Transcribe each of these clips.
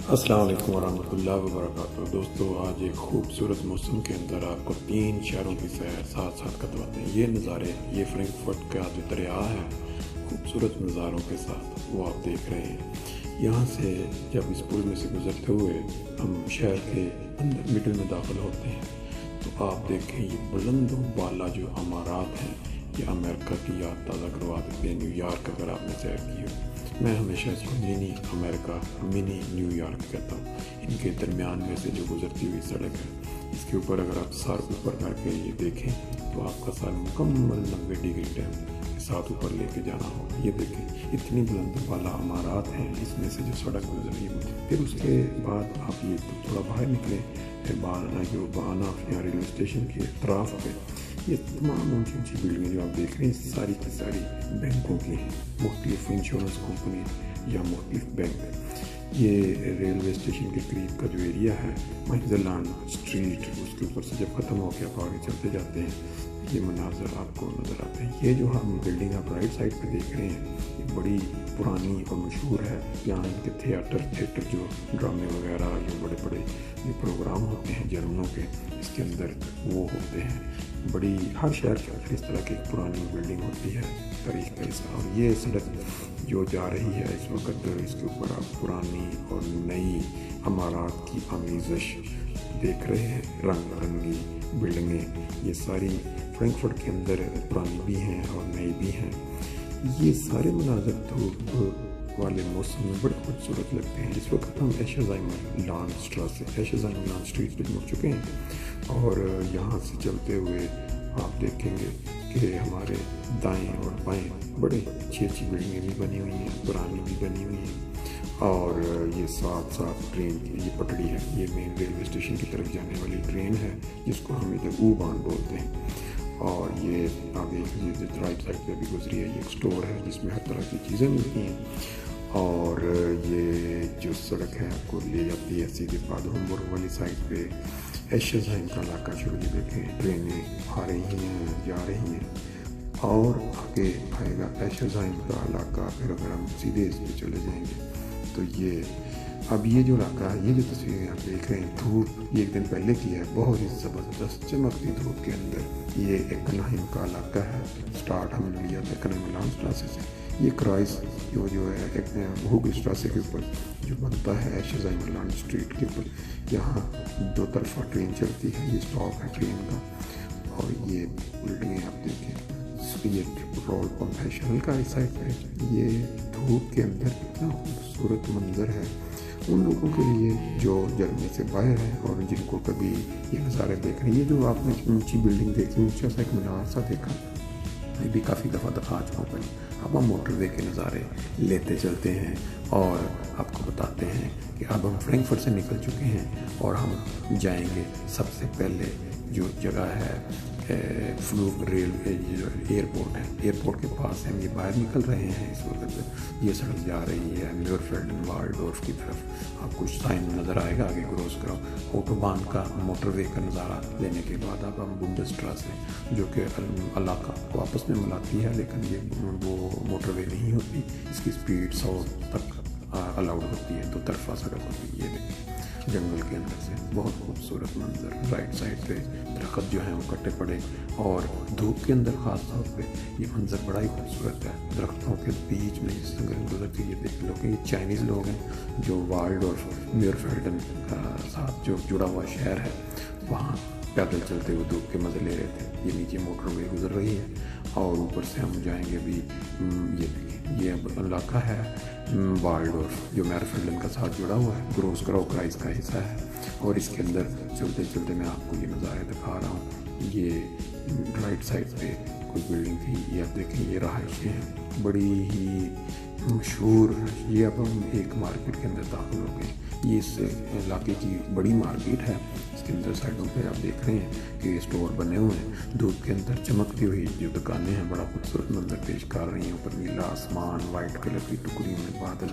السلام علیکم ورحمۃ اللہ وبرکاتہ۔ دوستو، آج ایک خوبصورت موسم کے اندر آپ کو 3 شہروں کی سیر ساتھ ساتھ کرواتے ہیں۔ یہ نظارے، یہ فرینکفرٹ کا جو دریا ہے خوبصورت نظاروں کے ساتھ وہ آپ دیکھ رہے ہیں۔ یہاں سے جب اس پل میں سے گزرتے ہوئے ہم شہر کے اندر مڈل میں داخل ہوتے ہیں تو آپ دیکھیں یہ بلند و بالا جو عمارات ہیں یہ امریکہ کی یاد تازہ کروا دیتے ہیں۔ نیو یارک اگر آپ نے سیر کی ہو، میں ہمیشہ اس کو منی امریکہ، منی نیو یارک کہتا ہوں۔ ان کے درمیان میں سے جو گزرتی ہوئی سڑک ہے، اس کے اوپر اگر آپ سر اوپر کر کے یہ دیکھیں تو آپ کا سر مکمل 90 ڈگری ٹائم کے ساتھ اوپر لے کے جانا ہوگا۔ یہ دیکھیں اتنی بلند بالا عمارات ہیں اس میں سے جو سڑک گزر رہی ہے۔ پھر اس کے بعد آپ یہ تھوڑا باہر نکلیں، جو باناف یا ریلوے اسٹیشن کے اطراف پہ یہ تمام اونچی اونچی بلڈنگیں جو آپ دیکھ رہے ہیں ساری کی ساری بینکوں کی ہیں، مختلف انشورنس کمپنی یا مختلف بینک۔ یہ ریلوے اسٹیشن کے قریب کا جو ایریا ہے مہندرلینڈ اسٹریٹ، اس کے اوپر سے جب ختم ہو کے آپ آگے چلتے جاتے ہیں یہ مناظر آپ کو نظر آتے ہیں۔ یہ جو ہم بلڈنگ آپ رائٹ سائڈ پہ دیکھ رہے ہیں یہ بڑی پرانی اور مشہور ہے۔ یہاں ان کے تھیٹر جو ڈرامے وغیرہ جو بڑے بڑے جو پروگرام ہوتے ہیں جرمنوں کے، اس کے اندر وہ ہوتے ہیں۔ بڑی ہر شہر کے اندر اس طرح کی ایک پرانی بلڈنگ ہوتی ہے تاریخ کا حصہ۔ اور یہ سڑک جو جا رہی ہے اس وقت، اس کے اوپر آپ پرانی اور نئی عمارات کی آمیزش دیکھ رہے ہیں، رنگ برنگی بلڈنگیں۔ یہ ساری فرینکفرٹ کے اندر پرانی بھی ہیں اور نئی بھی ہیں۔ یہ سارے مناظر دھوپ والے موسم میں بڑے خوبصورت لگتے ہیں۔ اس وقت ہم ایشزائمر لان اسٹریٹ پہ پہنچ چکے ہیں اور یہاں سے چلتے ہوئے آپ دیکھیں گے کہ ہمارے دائیں اور بائیں بڑے اچھی اچھی بلڈنگیں بھی بنی ہوئی ہیں، پرانی بھی بنی ہوئی ہیں۔ اور یہ ساتھ ساتھ ٹرین کی یہ پٹڑی ہے، یہ مین ریلوے اسٹیشن کی طرف جانے والی ٹرین ہے جس کو ہم ادھر او-بان بولتے ہیں۔ اور یہ آگے رائٹ سائڈ پہ بھی گزری ہے، یہ ایک اسٹور ہے جس میں ہر طرح کی چیزیں ملتی ہیں۔ اور یہ جو سڑک ہے آپ کو لے جاتی ہے سیدھے بادہمبورگ والی سائڈ پہ۔ ایشزہائم کا علاقہ شروع سے دیکھیں، ٹرینیں آ رہی ہیں جا رہی ہیں اور آگے آئے گا ایشزہائم کا علاقہ۔ پھر اگر ہم سیدھے اس پہ چلے جائیں گے تو یہ جو علاقہ ہے، یہ جو تصویریں آپ دیکھ رہے ہیں، دھوپ یہ ایک دن پہلے کی ہے، بہت ہی زبردست چمکتی دھوپ کے اندر یہ ایکنہائم کا علاقہ ہے۔ سٹارٹ ہم نے لیا تھا ایکنہائم لان اسٹراسے سے۔ یہ کرائس جو ہے ایک ہوگل اسٹراسے کے اوپر جو بنتا ہے ایشزہائم لان اسٹریٹ کے اوپر، یہاں دو طرفہ ٹرین چلتی ہے، یہ اسٹاپ ہے ٹرین کا۔ اور یہ بلڈنگیں آپ دیکھیں، یہ پٹرول پمپ ہے شہر کا اس سائڈ پہ۔ یہ دھوپ کے اندر کتنا خوبصورت منظر ہے ان لوگوں کے لیے جو جرمنی سے باہر ہیں اور جن کو کبھی یہ نظارے دیکھ رہے ہیں۔ یہ جو آپ نے اونچی بلڈنگ دیکھی، اونچا سا ایک مینار سا دیکھا، یہ بھی کافی دفعہ آ چکا ہوں پہلے۔ اب ہم موٹر وے کے نظارے لیتے چلتے ہیں اور آپ کو بتاتے ہیں کہ اب ہم فرینکفرٹ سے نکل چکے ہیں اور ہم جائیں گے سب سے پہلے جو جگہ ہے فلوگ ریلوے جو ایئرپورٹ ہے، ایئرپورٹ کے پاس سے ہم یہ باہر نکل رہے ہیں۔ اس وقت یہ سڑک جا رہی ہے میورفیلڈن والڈورف کی طرف۔ آپ کو سائن نظر آئے گا، آگے کراس کرو۔ اوٹوبان کا موٹر وے کا نظارہ لینے کے بعد اب ہم بونڈسٹراسے جو کہ علاقہ کو آپس میں ملاتی ہے، لیکن یہ وہ موٹر وے نہیں ہوتی، اس کی سپیڈ 100 تک الاؤڈ ہوتی ہے، تو طرفہ سڑک ہوتی ہے۔ یہ دیکھیں جنگل کے اندر سے بہت خوبصورت منظر، رائٹ سائڈ پہ درخت جو ہیں وہ کٹے پڑے اور دھوپ کے اندر خاص طور پہ یہ منظر بڑا ہی خوبصورت ہے۔ درختوں کے بیچ میں جس طرح گزرتی ہے، یہ دیکھ لو کہ یہ چائنیز لوگ ہیں جو والڈورف میورفیلڈن کا ساتھ جو جڑا ہوا شہر ہے وہاں پیدل چلتے ہوئے دھوپ کے مزے لے رہے تھے۔ یہ نیچے موٹر وے گزر رہی ہے اور اوپر سے ہم جائیں گے بھی، یہ دیکھیں یہ علاقہ ہے والڈورف جو میورفیلڈن کا ساتھ جڑا ہوا ہے، کروس کرو کرائس کا حصہ ہے۔ اور اس کے اندر چلتے چلتے میں آپ کو یہ نظارے دکھا رہا ہوں۔ یہ رائٹ سائڈ پہ کوئی بلڈنگ تھی، یہ آپ دیکھیں یہ رہائشیں ہیں بڑی ہی مشہور۔ یہ اب ہم ایک مارکیٹ کے اندر داخل ہو گئے، یہ اس علاقے کی بڑی مارکیٹ ہے۔ اس کے اندر سائڈوں پہ آپ دیکھ رہے ہیں کہ اسٹور بنے ہوئے ہیں، دھوپ کے اندر چمکتی ہوئی جو دکانیں ہیں بڑا خوبصورت منظر پیش کر رہی ہیں۔ اوپر نیلا آسمان، وائٹ کلر کی ٹکڑی میں بادل،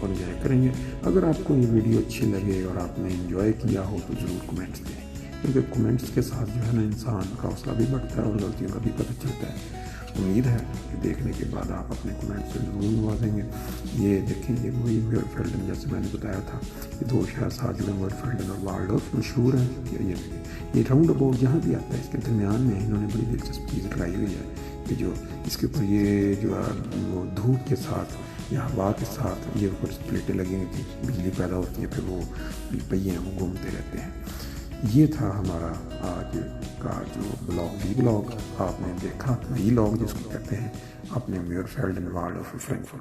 اور انجوائے کریں گے۔ اگر آپ کو یہ ویڈیو اچھی لگے اور آپ نے انجوائے کیا ہو تو ضرور کمنٹس دیں، کیونکہ کمنٹس کے ساتھ جو ہے نا انسان کا حوصلہ بھی بڑھتا ہے اور غلطیوں کا بھی پتہ چلتا ہے۔ امید ہے کہ دیکھنے کے بعد آپ اپنے کمنٹ سے ضرور نوازیں گے۔ یہ دیکھیں گے وہی میور فیلڈن، جیسے میں نے بتایا تھا یہ دو شہر ساتھ جو میور فیلڈن اور والڈورف مشہور ہیں۔ یہ دیکھیں، یہ راؤنڈ اباؤٹ جہاں بھی آتا ہے اس کے درمیان میں انہوں نے بڑی دلچسپ چیز لگائی ہوئی ہے کہ جو اس کے اوپر یہ جو ہے وہ دھوپ کے ساتھ یا ہوا کے ساتھ یہ اوپر پلیٹیں لگی ہوئی تھیں، بجلی پیدا ہوتی ہے، پھر وہ پہیے ہیں وہ گھومتے رہتے ہیں۔ یہ تھا ہمارا آج کا جو بلاگ آپ نے دیکھا، وی لاگ جس کو کہتے ہیں، اپنے میور فیلڈن والڈورف فرینکفرٹ